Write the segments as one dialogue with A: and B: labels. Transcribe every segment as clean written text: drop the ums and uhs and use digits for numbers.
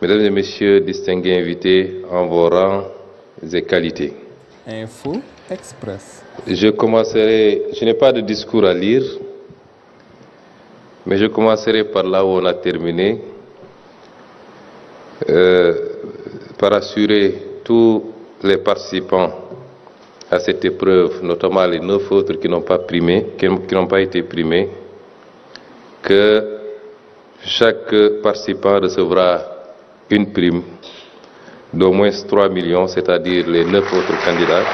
A: Mesdames et Messieurs, distingués invités en vos rangs et qualités.
B: Info Express.
A: Je n'ai pas de discours à lire, mais je commencerai par là où on a terminé, par assurer tous les participants à cette épreuve, notamment les 9 autres qui n'ont pas été primés, que chaque participant recevra une prime d'au moins 3 millions, c'est-à-dire les 9 autres candidats.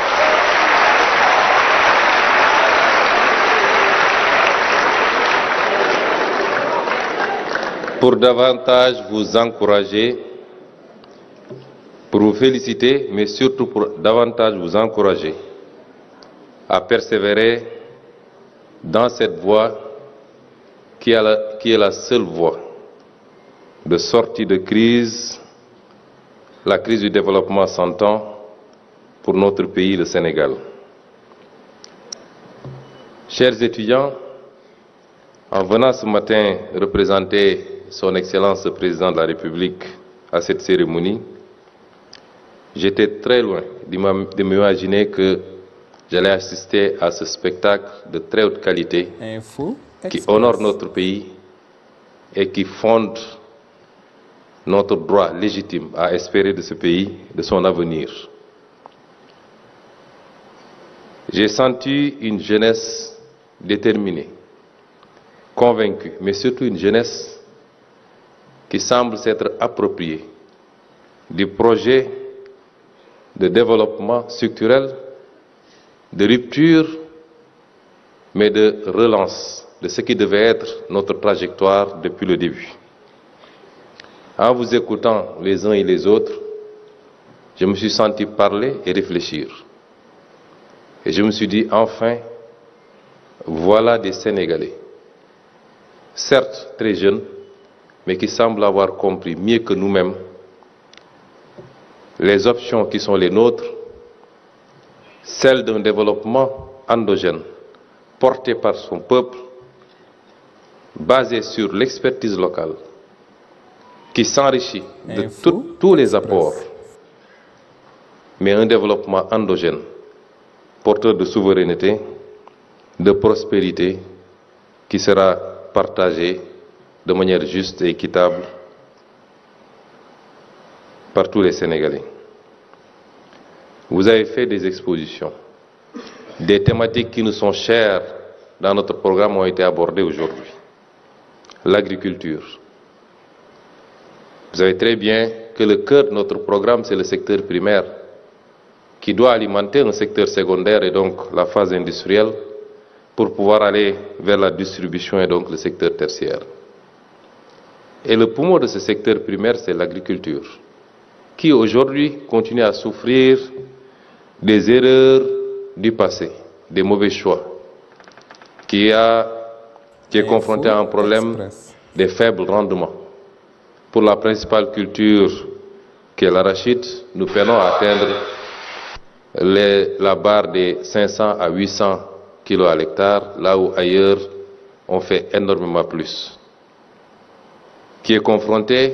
A: Pour davantage vous encourager, pour vous féliciter, mais surtout pour davantage vous encourager à persévérer dans cette voie qui est la seule voie de sortie de crise, la crise du développement s'entend pour notre pays, le Sénégal. Chers étudiants, en venant ce matin représenter Son Excellence le Président de la République à cette cérémonie, j'étais très loin de m'imaginer que j'allais assister à ce spectacle de très haute qualité qui honore notre pays et qui fonde notre droit légitime à espérer de ce pays, de son avenir. J'ai senti une jeunesse déterminée, convaincue, mais surtout une jeunesse qui semble s'être appropriée du projet de développement structurel, de rupture, mais de relance de ce qui devait être notre trajectoire depuis le début. En vous écoutant les uns et les autres, je me suis senti parler et réfléchir. Et je me suis dit, enfin, voilà des Sénégalais, certes très jeunes, mais qui semblent avoir compris mieux que nous-mêmes les options qui sont les nôtres, celles d'un développement endogène, porté par son peuple, basé sur l'expertise locale, qui s'enrichit de tous les apports, mais un développement endogène, porteur de souveraineté, de prospérité, qui sera partagé de manière juste et équitable par tous les Sénégalais. Vous avez fait des expositions. Des thématiques qui nous sont chères dans notre programme ont été abordées aujourd'hui. L'agriculture. Vous savez très bien que le cœur de notre programme, c'est le secteur primaire, qui doit alimenter un secteur secondaire et donc la phase industrielle pour pouvoir aller vers la distribution et donc le secteur tertiaire. Et le poumon de ce secteur primaire, c'est l'agriculture, qui aujourd'hui continue à souffrir des erreurs du passé, des mauvais choix, qui est confronté à un problème des faibles rendements. Pour la principale culture qui est l'arachide, nous peinons à atteindre la barre des 500 à 800 kilos à l'hectare, là où ailleurs on fait énormément plus. Qui est confronté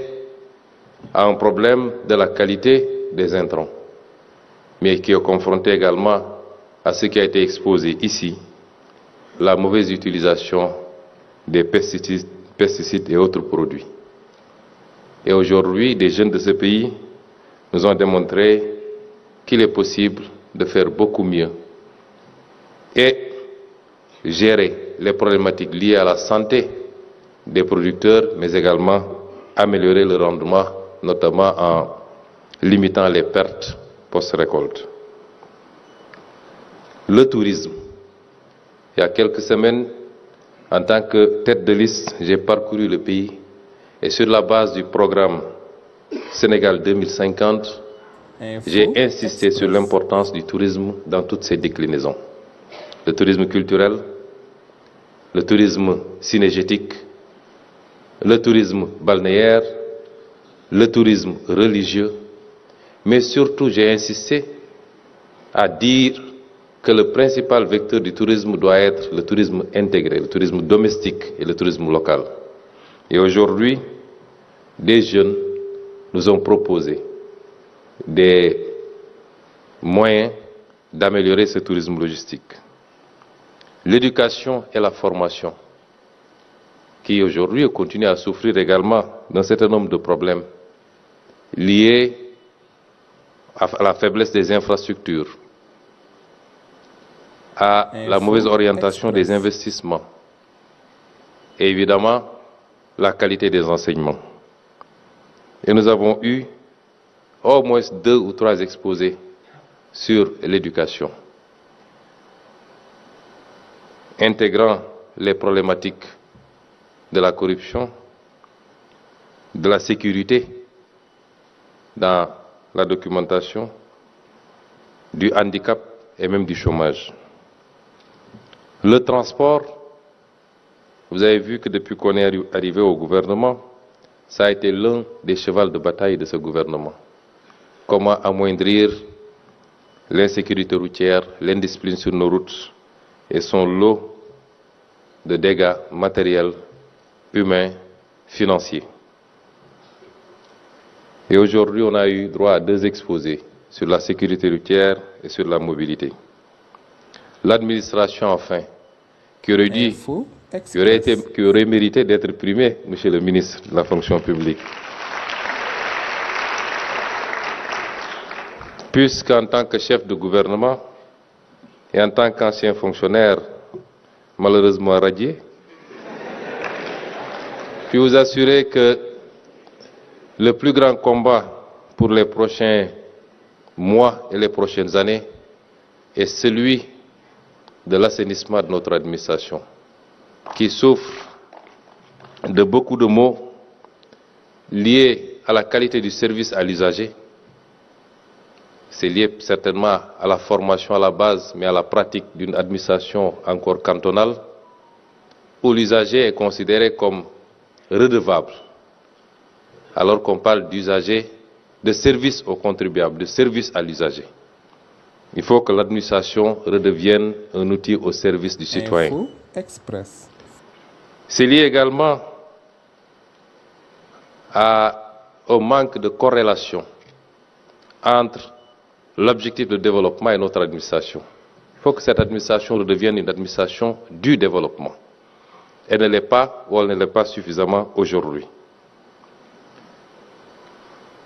A: à un problème de la qualité des intrants, mais qui est confronté également à ce qui a été exposé ici, la mauvaise utilisation des pesticides et autres produits. Et aujourd'hui, des jeunes de ce pays nous ont démontré qu'il est possible de faire beaucoup mieux et gérer les problématiques liées à la santé des producteurs, mais également améliorer le rendement, notamment en limitant les pertes post-récolte. Le tourisme. Il y a quelques semaines, en tant que tête de liste, j'ai parcouru le pays et sur la base du programme Sénégal 2050, j'ai insisté sur l'importance du tourisme dans toutes ses déclinaisons. Le tourisme culturel, le tourisme cynégétique, le tourisme balnéaire, le tourisme religieux, mais surtout j'ai insisté à dire que le principal vecteur du tourisme doit être le tourisme intégré, le tourisme domestique et le tourisme local. Et aujourd'hui, des jeunes nous ont proposé des moyens d'améliorer ce tourisme logistique. L'éducation et la formation, qui aujourd'hui continuent à souffrir également d'un certain nombre de problèmes liés à la faiblesse des infrastructures, à la mauvaise orientation des investissements et évidemment la qualité des enseignements. Et nous avons eu au moins 2 ou 3 exposés sur l'éducation, intégrant les problématiques de la corruption, de la sécurité dans la documentation, du handicap et même du chômage. Le transport, vous avez vu que depuis qu'on est arrivé au gouvernement, ça a été l'un des chevals de bataille de ce gouvernement. Comment amoindrir l'insécurité routière, l'indiscipline sur nos routes et son lot de dégâts matériels, humains, financiers. Et aujourd'hui, on a eu droit à 2 exposés sur la sécurité routière et sur la mobilité. L'administration, enfin, qui aurait mérité d'être primée, Monsieur le ministre de la fonction publique. Puisqu'en tant que chef de gouvernement et en tant qu'ancien fonctionnaire malheureusement radié, je puis vous assurer que le plus grand combat pour les prochains mois et les prochaines années est celui de l'assainissement de notre administration, qui souffre de beaucoup de maux liés à la qualité du service à l'usager. C'est lié certainement à la formation à la base, mais à la pratique d'une administration encore cantonale, où l'usager est considéré comme redevable, alors qu'on parle d'usager, de service aux contribuables, de service à l'usager. Il faut que l'administration redevienne un outil au service du citoyen.
B: Info Express.
A: C'est lié également au manque de corrélation entre l'objectif de développement et notre administration. Il faut que cette administration redevienne une administration du développement. Elle ne l'est pas ou elle ne l'est pas suffisamment aujourd'hui.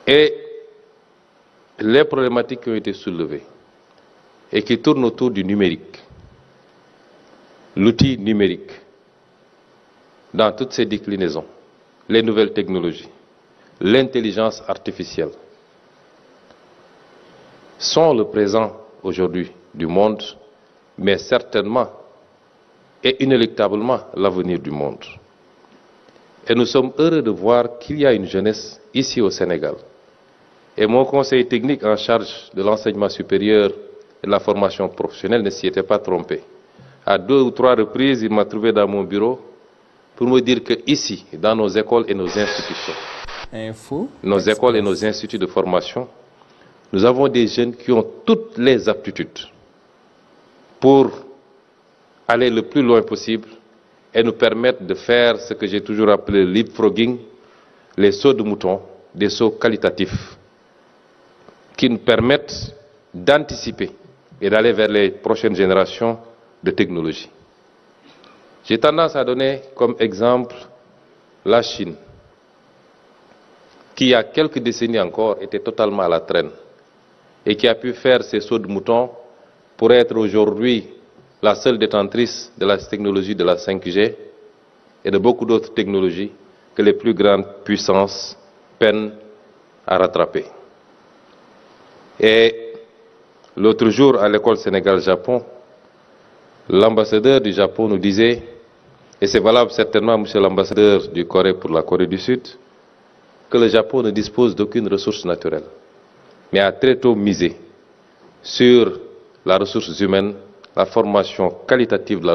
A: Et les problématiques qui ont été soulevées et qui tournent autour du numérique, l'outil numérique, dans toutes ses déclinaisons, les nouvelles technologies, l'intelligence artificielle, sont le présent aujourd'hui du monde, mais certainement et inéluctablement l'avenir du monde. Et nous sommes heureux de voir qu'il y a une jeunesse ici au Sénégal. Et mon conseil technique en charge de l'enseignement supérieur et de la formation professionnelle ne s'y était pas trompé. À 2 ou 3 reprises, il m'a trouvé dans mon bureau pour me dire que ici, dans nos écoles et nos institutions, nos écoles et nos instituts de formation, nous avons des jeunes qui ont toutes les aptitudes pour aller le plus loin possible et nous permettre de faire ce que j'ai toujours appelé le leapfrogging, les sauts de mouton, des sauts qualitatifs, qui nous permettent d'anticiper et d'aller vers les prochaines générations de technologies. J'ai tendance à donner comme exemple la Chine, qui il y a quelques décennies encore était totalement à la traîne et qui a pu faire ces sauts de mouton pour être aujourd'hui la seule détentrice de la technologie de la 5G et de beaucoup d'autres technologies que les plus grandes puissances peinent à rattraper. Et l'autre jour, à l'école Sénégal-Japon, l'ambassadeur du Japon nous disait, et c'est valable certainement, monsieur l'ambassadeur du Corée pour la Corée du Sud, que le Japon ne dispose d'aucune ressource naturelle, mais a très tôt misé sur la ressource humaine, la formation qualitative de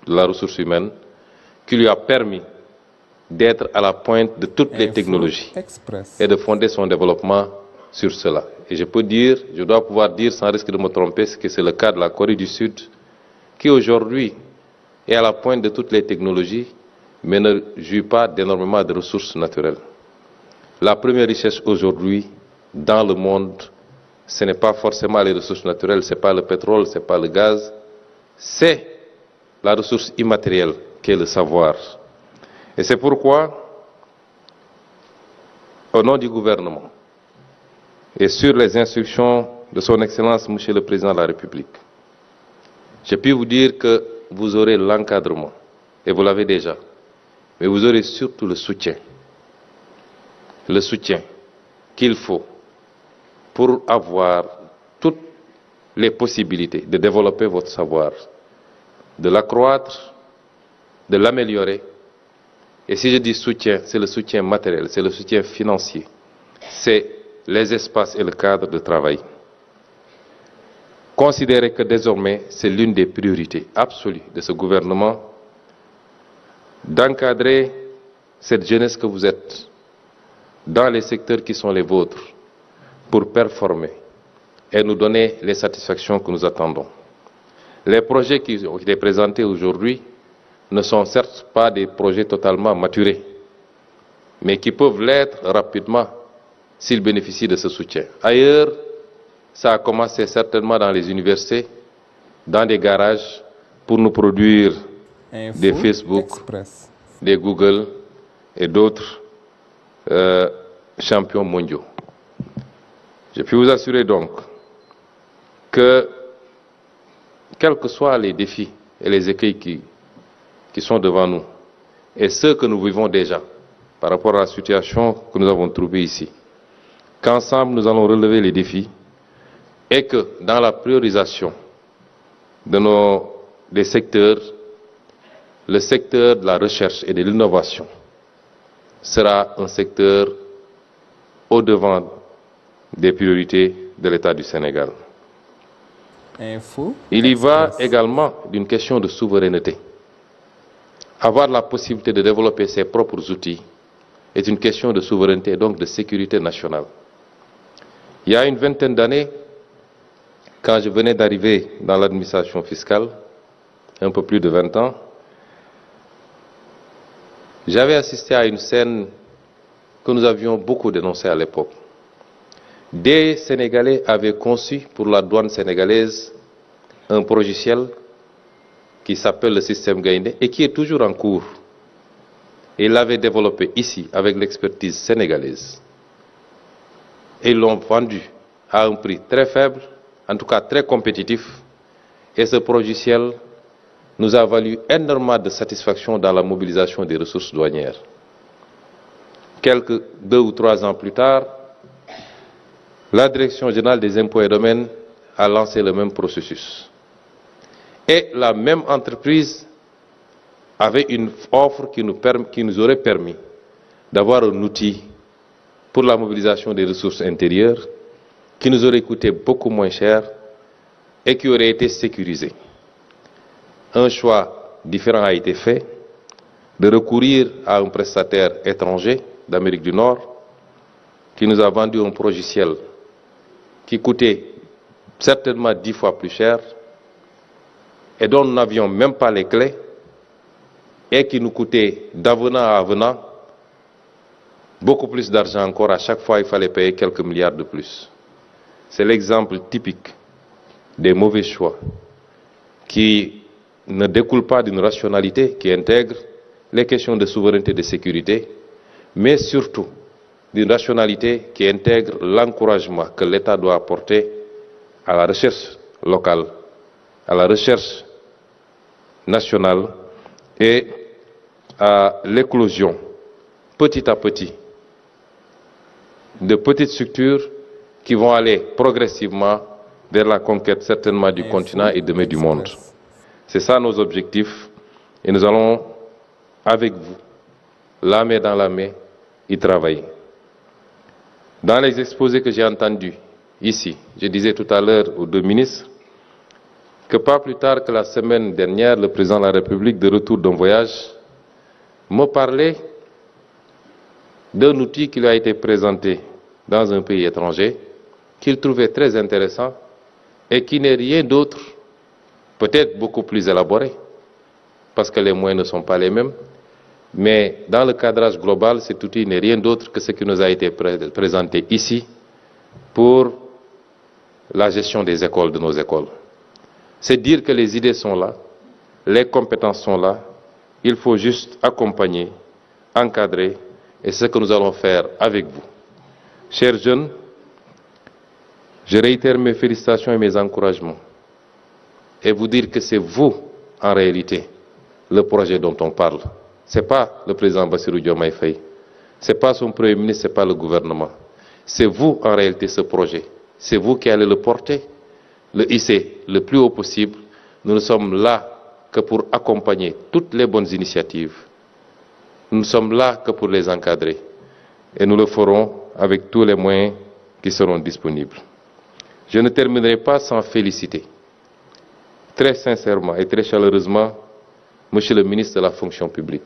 A: la ressource humaine, qui lui a permis d'être à la pointe de toutes les technologies et de fonder son développement sur cela. Et je peux dire, je dois pouvoir dire sans risque de me tromper, que c'est le cas de la Corée du Sud, qui aujourd'hui est à la pointe de toutes les technologies, mais ne jouit pas d'énormément de ressources naturelles. La première richesse aujourd'hui dans le monde, ce n'est pas forcément les ressources naturelles, ce n'est pas le pétrole, ce n'est pas le gaz, c'est la ressource immatérielle qui est le savoir. Et c'est pourquoi, au nom du gouvernement et sur les instructions de son Excellence, Monsieur le Président de la République, je puis vous dire que vous aurez l'encadrement, et vous l'avez déjà, mais vous aurez surtout le soutien qu'il faut pour avoir toutes les possibilités de développer votre savoir, de l'accroître, de l'améliorer. Et si je dis soutien, c'est le soutien matériel, c'est le soutien financier, c'est les espaces et le cadre de travail. Considérez que désormais, c'est l'une des priorités absolues de ce gouvernement d'encadrer cette jeunesse que vous êtes dans les secteurs qui sont les vôtres pour performer et nous donner les satisfactions que nous attendons. Les projets qui ont été présentés aujourd'hui ne sont certes pas des projets totalement maturés, mais qui peuvent l'être rapidement s'ils bénéficient de ce soutien. Ailleurs, ça a commencé certainement dans les universités, dans des garages, pour nous produire des Facebook, des Google et d'autres champions mondiaux. Je puis vous assurer donc que, quels que soient les défis et les écueils qui sont devant nous, et ceux que nous vivons déjà par rapport à la situation que nous avons trouvée ici, qu'ensemble nous allons relever les défis et que dans la priorisation des secteurs, le secteur de la recherche et de l'innovation sera un secteur au-devant des priorités de l'État du Sénégal. Il y va également d'une question de souveraineté. Avoir la possibilité de développer ses propres outils est une question de souveraineté et donc de sécurité nationale. Il y a une vingtaine d'années, quand je venais d'arriver dans l'administration fiscale, un peu plus de 20 ans, j'avais assisté à une scène que nous avions beaucoup dénoncée à l'époque. Des Sénégalais avaient conçu pour la douane sénégalaise un logiciel qui s'appelle le système Gaïndé et qui est toujours en cours. Et ils l'avaient développé ici avec l'expertise sénégalaise. Et ils l'ont vendu à un prix très faible, en tout cas très compétitif. Et ce logiciel nous a valu énormément de satisfaction dans la mobilisation des ressources douanières. 2 ou 3 ans plus tard, la Direction générale des impôts et domaines a lancé le même processus. Et la même entreprise avait une offre qui nous aurait permis d'avoir un outil pour la mobilisation des ressources intérieures qui nous aurait coûté beaucoup moins cher et qui aurait été sécurisé. Un choix différent a été fait de recourir à un prestataire étranger d'Amérique du Nord qui nous a vendu un logiciel qui coûtait certainement 10 fois plus cher et dont nous n'avions même pas les clés et qui nous coûtait d'avenant à avenant beaucoup plus d'argent encore. À chaque fois, il fallait payer quelques milliards de plus. C'est l'exemple typique des mauvais choix qui ne découlent pas d'une rationalité qui intègre les questions de souveraineté et de sécurité, mais surtout d'une rationalité qui intègre l'encouragement que l'État doit apporter à la recherche locale, à la recherche nationale et à l'éclosion, petit à petit, de petites structures qui vont aller progressivement vers la conquête certainement du continent et demain du monde. C'est ça nos objectifs et nous allons, avec vous, la main dans la main, y travailler. Dans les exposés que j'ai entendus ici, je disais tout à l'heure aux 2 ministres que pas plus tard que la semaine dernière, le président de la République, de retour d'un voyage, me parlait d'un outil qui lui a été présenté dans un pays étranger, qu'il trouvait très intéressant et qui n'est rien d'autre, peut-être beaucoup plus élaboré, parce que les moyens ne sont pas les mêmes, Mais dans le cadrage global, cet outil n'est rien d'autre que ce qui nous a été présenté ici pour la gestion des écoles, de nos écoles. C'est dire que les idées sont là, les compétences sont là, il faut juste accompagner, encadrer, et c'est ce que nous allons faire avec vous. Chers jeunes, je réitère mes félicitations et mes encouragements et vous dire que c'est vous, en réalité, le projet dont on parle. Ce n'est pas le président Bassirou Diomaye Faye, ce n'est pas son premier ministre, ce n'est pas le gouvernement. C'est vous, en réalité, ce projet. C'est vous qui allez le porter, le hisser le plus haut possible. Nous ne sommes là que pour accompagner toutes les bonnes initiatives. Nous ne sommes là que pour les encadrer. Et nous le ferons avec tous les moyens qui seront disponibles. Je ne terminerai pas sans féliciter, très sincèrement et très chaleureusement, Monsieur le ministre de la fonction publique.